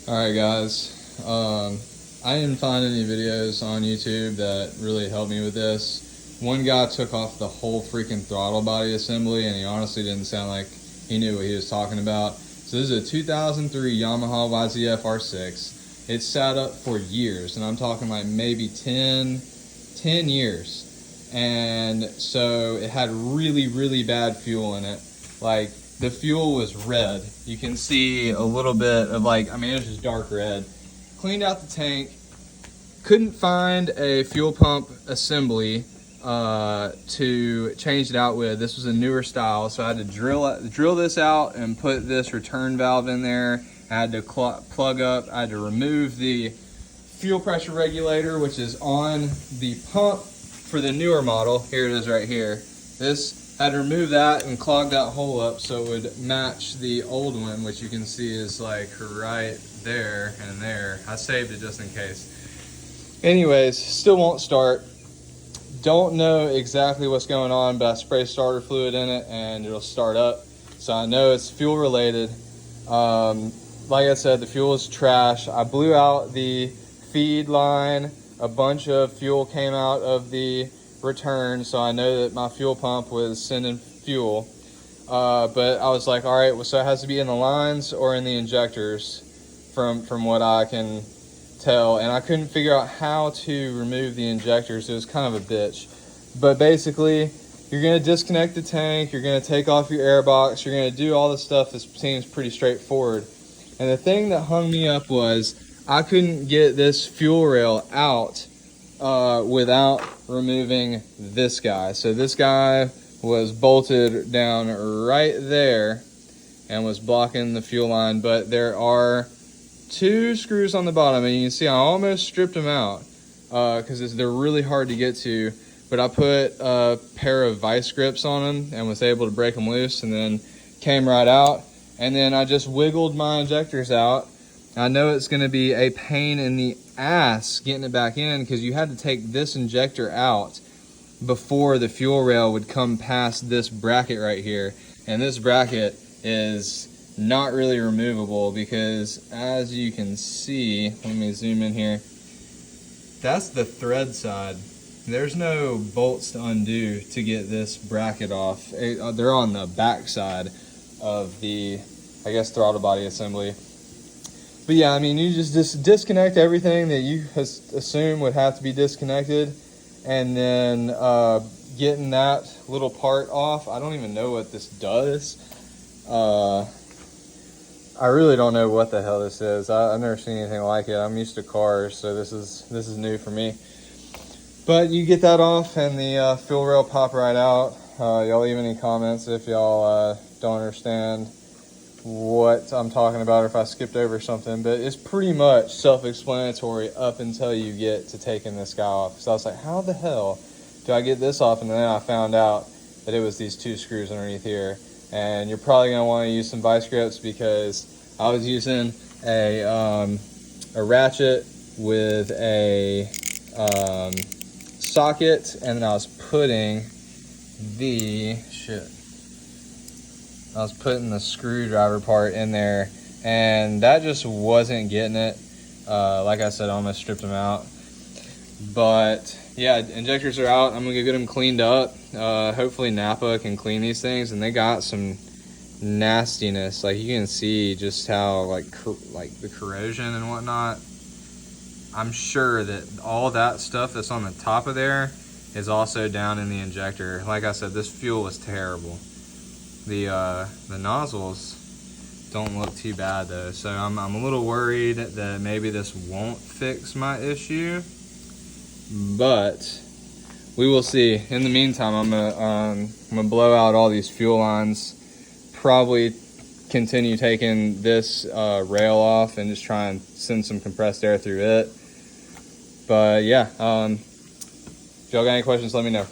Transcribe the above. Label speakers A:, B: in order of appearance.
A: Alright guys, I didn't find any videos on YouTube that really helped me with this. One guy took off the whole freaking throttle body assembly and he honestly didn't sound like he knew what he was talking about. So this is a 2003 Yamaha YZF R6. It's sat up for years, and I'm talking like maybe 10 years. And so it had really bad fuel in it. Like, the fuel was red. You can see a little bit of it was just dark red. Cleaned out the tank. Couldn't find a fuel pump assembly to change it out with. This was a newer style, so I had to drill this out and put this return valve in there. I had to plug up. I had to remove the fuel pressure regulator, which is on the pump for the newer model. Here it is right here. I had to remove that and clog that hole up so it would match the old one, which you can see is like right there and there. I saved it just in case. Anyways, still won't start. Don't know exactly what's going on, but I spray starter fluid in it and it'll start up. So I know it's fuel related. Like I said, the fuel is trash. I blew out the feed line. A bunch of fuel came out of the return, so I know that my fuel pump was sending fuel. But I was like, all right, well, so it has to be in the lines or in the injectors from what I can tell. And I couldn't figure out how to remove the injectors. It was kind of a bitch. But basically, you're going to disconnect the tank, you're going to take off your air box, you're going to do all the stuff that seems pretty straightforward. And the thing that hung me up was I couldn't get this fuel rail out without removing this guy. So this guy was bolted down right there and was blocking the fuel line, but there are 2 screws on the bottom, and you can see I almost stripped them out because they're really hard to get to, but I put a pair of vice grips on them and was able to break them loose, and then came right out. And then I just wiggled my injectors out. I know it's going to be a pain in the ass getting it back in because you had to take this injector out before the fuel rail would come past this bracket right here. And this bracket is not really removable because, as you can see, let me zoom in here, that's the thread side. There's no bolts to undo to get this bracket off. They're on the back side of the, I guess, throttle body assembly. But yeah, I mean, you just disconnect everything that you assume would have to be disconnected, and then getting that little part off. I don't even know what this does. I really don't know what the hell this is. I've never seen anything like it. I'm used to cars, so this is new for me. But you get that off, and the fuel rail pop right out. Y'all leave any comments if y'all don't understand what I'm talking about or if I skipped over something, but it's pretty much self-explanatory up until you get to taking this guy off. So I was like, how the hell do I get this off? And then I found out that it was these 2 screws underneath here. And you're probably going to want to use some vice grips because I was using a ratchet with a socket, and then I was putting the screwdriver part in there, and that just wasn't getting it. Like I said, I almost stripped them out. But yeah, injectors are out. I'm gonna go get them cleaned up. Hopefully Napa can clean these things, and they got some nastiness. Like, you can see just how like the corrosion and whatnot. I'm sure that all that stuff that's on the top of there is also down in the injector. Like I said, this fuel is terrible. The nozzles don't look too bad though, so I'm a little worried that maybe this won't fix my issue, but we will see. In the meantime, I'm gonna blow out all these fuel lines, probably continue taking this rail off and just try and send some compressed air through it. But yeah, if y'all got any questions, let me know.